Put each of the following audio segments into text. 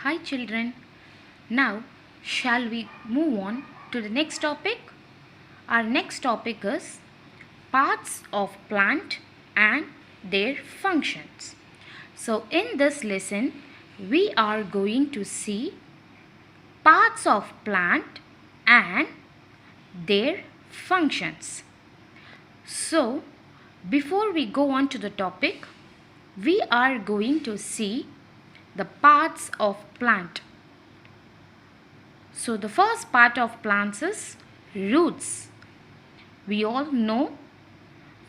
Hi children. Now shall we move on to the next topic? Our next topic is parts of plant and their functions. So in this lesson we are going to see parts of plant and their functions. So before we go on to the topic, we are going to see the parts of plant. So the first part of plants is roots. We all know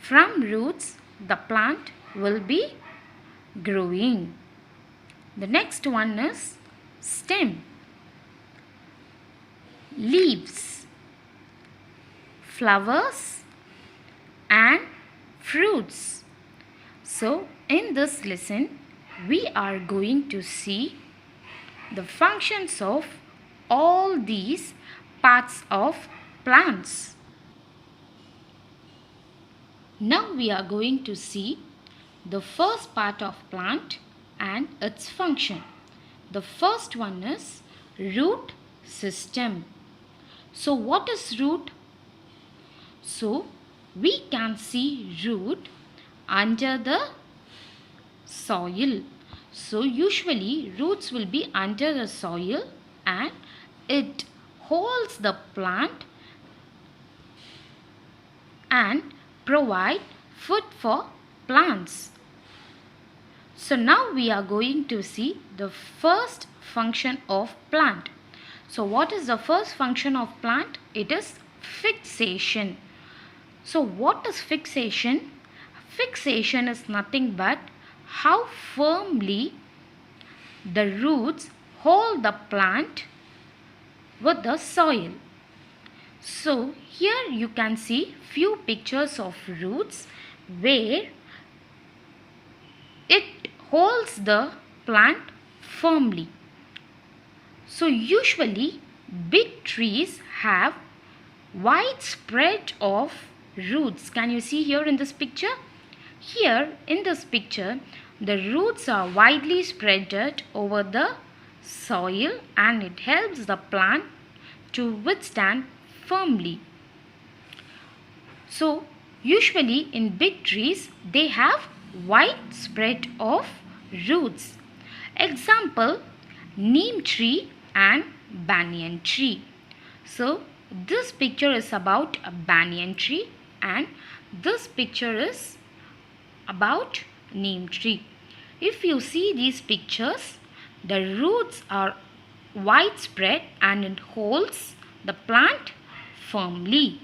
from roots the plant will be growing. The next one is stem, leaves, flowers and fruits. So in this lesson we are going to see the functions of all these parts of plants. Now we are going to see the first part of plant and its function. The first one is root system. So what is root? So we can see root under the soil. So usually roots will be under the soil and it holds the plant and provide food for plants. So now we are going to see the first function of plant. So what is the first function of plant? It is fixation. So what is fixation? Fixation is nothing but how firmly the roots hold the plant with the soil. So here you can see few pictures of roots where it holds the plant firmly. So usually big trees have wide spread of roots. Can you see here in this picture? Here in this picture the roots are widely spread over the soil and it helps the plant to withstand firmly. So usually in big trees they have wide spread of roots. Example, neem tree and banyan tree. So this picture is about a banyan tree and this picture is about neem tree. If you see these pictures, the roots are widespread and it holds the plant firmly.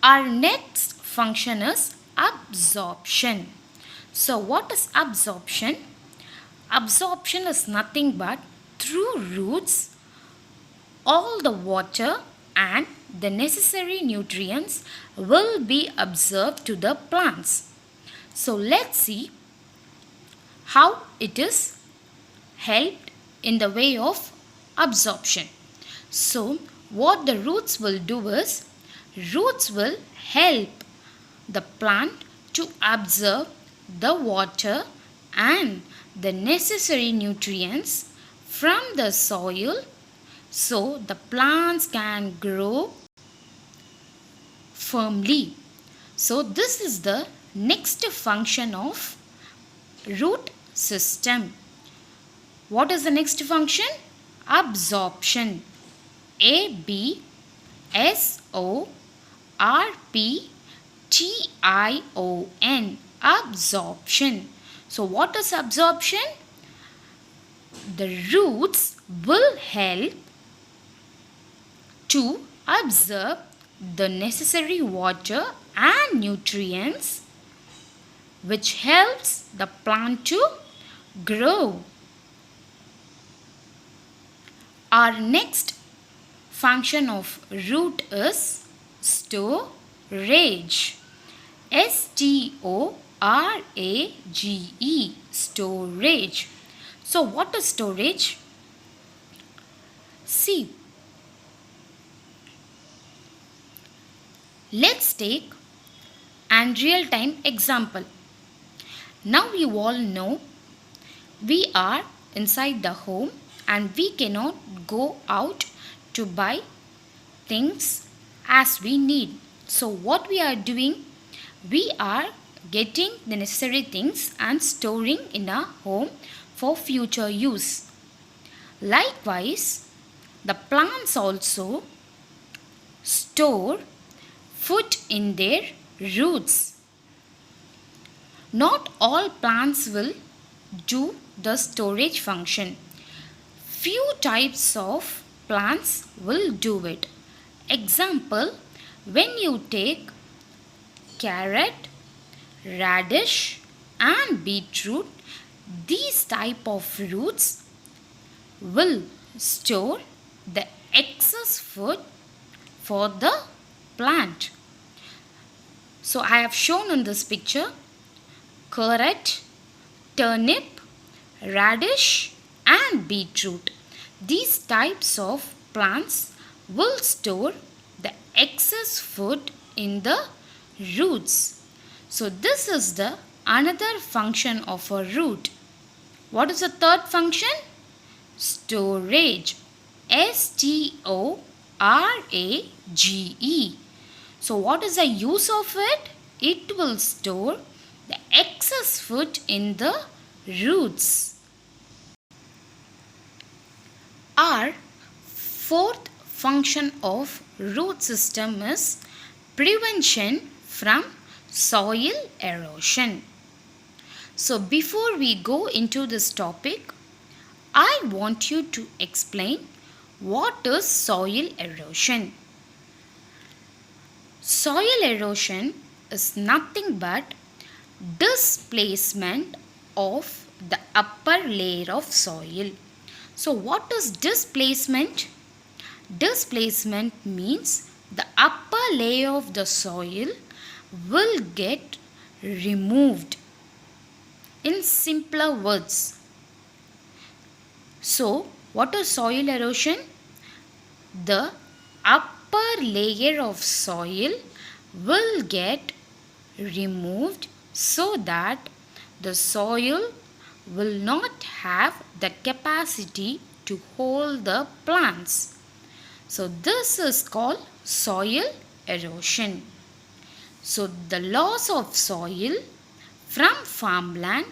Our next function is absorption. So what is absorption? Absorption is nothing but through roots all the water and the necessary nutrients will be absorbed to the plants. So let's see how it is helped in the way of absorption. So what the roots will do is, roots will help the plant to absorb the water and the necessary nutrients from the soil so the plants can grow firmly. So this is the next function of root system. What is the next function? Absorption. ABSORPTION. Absorption. So what is absorption? The roots will help to absorb the necessary water and nutrients which helps the plant to grow. Our next function of root is storage. STORAGE. Storage. So what is storage? See, let's take an real-time example. Now you all know We are inside the home and we cannot go out to buy things as we need. So, what we are doing, we are getting the necessary things and storing in our home for future use. Likewise, the plants also store food in their roots. Not all plants will do the storage function. Few types of plants will do it. Example, when you take carrot, radish and beetroot, these type of roots will store the excess food for the plant. So I have shown in this picture carrot, turnip, radish and beetroot. These types of plants will store the excess food in the roots. So this is the another function of a root. What is the third function? Storage. STORAGE. So what is the use of it? It will store the excess food in the roots. Our fourth function of root system is prevention from soil erosion. So before we go into this topic, I want you to explain what is soil erosion. Soil erosion is nothing but displacement of the upper layer of soil. So what is displacement? Displacement means the upper layer of the soil will get removed. In simpler words, so what is soil erosion? The upper layer of soil will get removed so that the soil will not have the capacity to hold the plants. So this is called soil erosion. So the loss of soil from farmland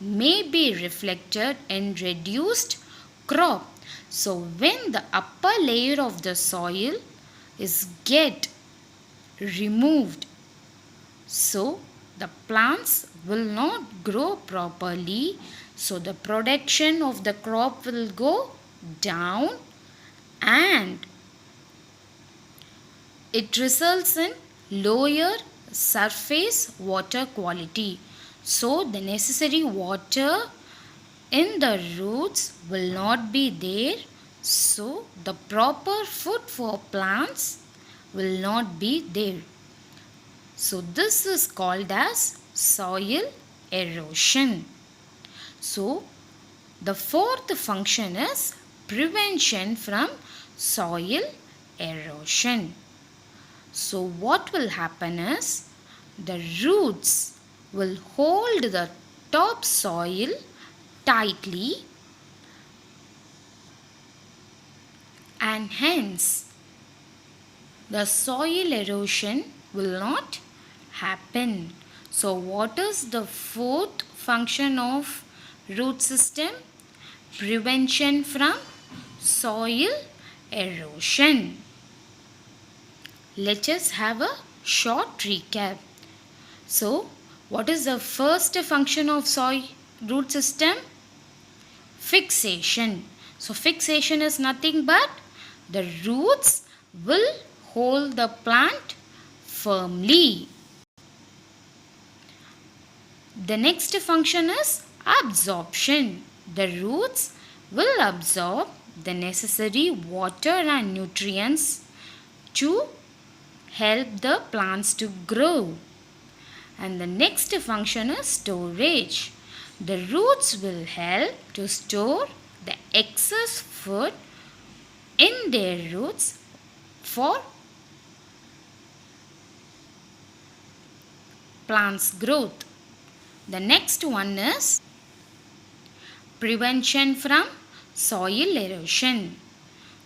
may be reflected in reduced crop. So when the upper layer of the soil is get removed, so the plants will not grow properly, so the production of the crop will go down and it results in lower surface water quality. So the necessary water in the roots will not be there. So the proper food for plants will not be there. So this is called as soil erosion. So the fourth function is prevention from soil erosion. So what will happen is the roots will hold the top soil tightly and hence the soil erosion will not happen. So what is the fourth function of root system? Prevention from soil erosion. Let us have a short recap. So what is the first function of soil root system? Fixation. So fixation is nothing but the roots will hold the plant firmly. The next function is absorption. The roots will absorb the necessary water and nutrients to help the plants to grow. And the next function is storage. The roots will help to store the excess food in their roots for plants growth. The next one is prevention from soil erosion.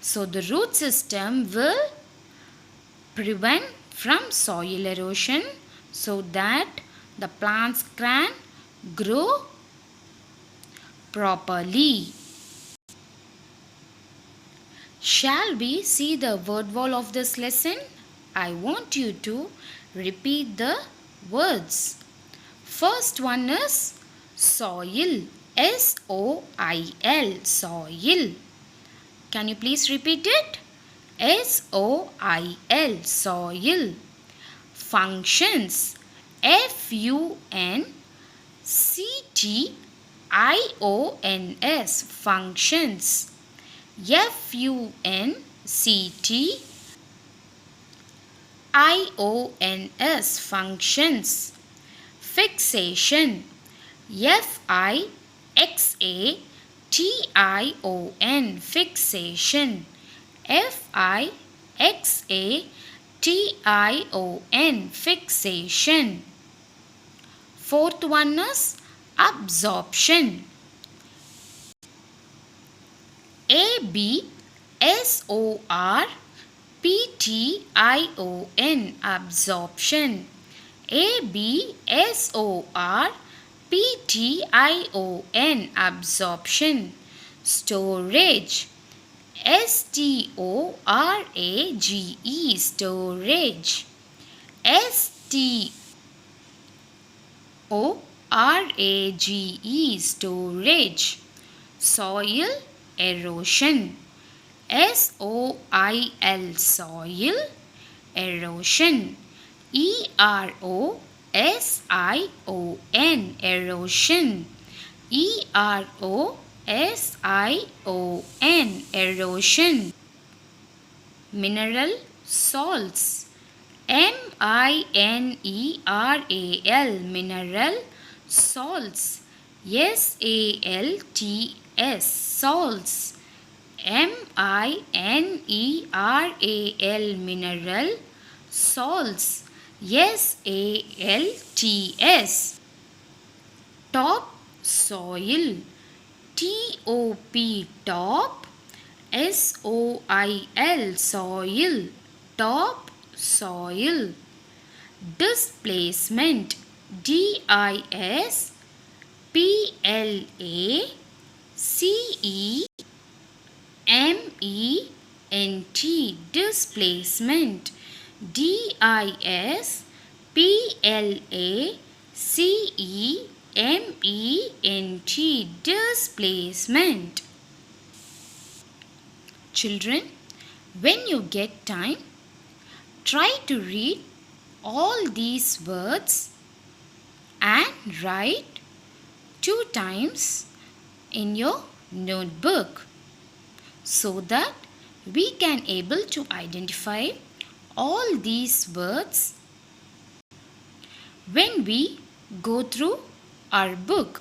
So the root system will prevent from soil erosion so that the plants can grow properly. Shall we see the word wall of this lesson? I want you to repeat the words. First one is soil. S-O-I-L. Soil. Can you please repeat it? S-O-I-L. Soil. Functions. F-U-N-C-T-I-O-N-S. Functions. F-U-N-C-T-I-O-N-S. Functions. Fixation. F-I-X-A-T-I-O-N. Fixation. F-I-X-A-T-I-O-N. Fixation. Fourth one is absorption. A-B-S-O-R-P-T-I-O-N. Absorption. A-B-S-O-R-P-T-I-O-N. Absorption. Storage. S-T-O-R-A-G-E. Storage. S-T-O-R-A-G-E. Storage. Soil erosion. S-O-I-L. Soil erosion. E-R-O-S-I-O-N. Erosion. E-R-O-S-I-O-N. Erosion. Mineral salts. M-I-N-E-R-A-L. Mineral salts. S-A-L-T-S. Salts. M-I-N-E-R-A-L. Mineral salts. S-A-L-T-S. Top soil. T-O-P. Top. S-O-I-L. Soil. Top soil. Displacement. D-I-S-P-L-A-C-E-M-E-N-T. Displacement. D-I-S-P-L-A-C-E-M-E-N-T. Displacement. Children, when you get time, try to read all these words and write 2 times in your notebook so that we can able to identify all these words when we go through our book.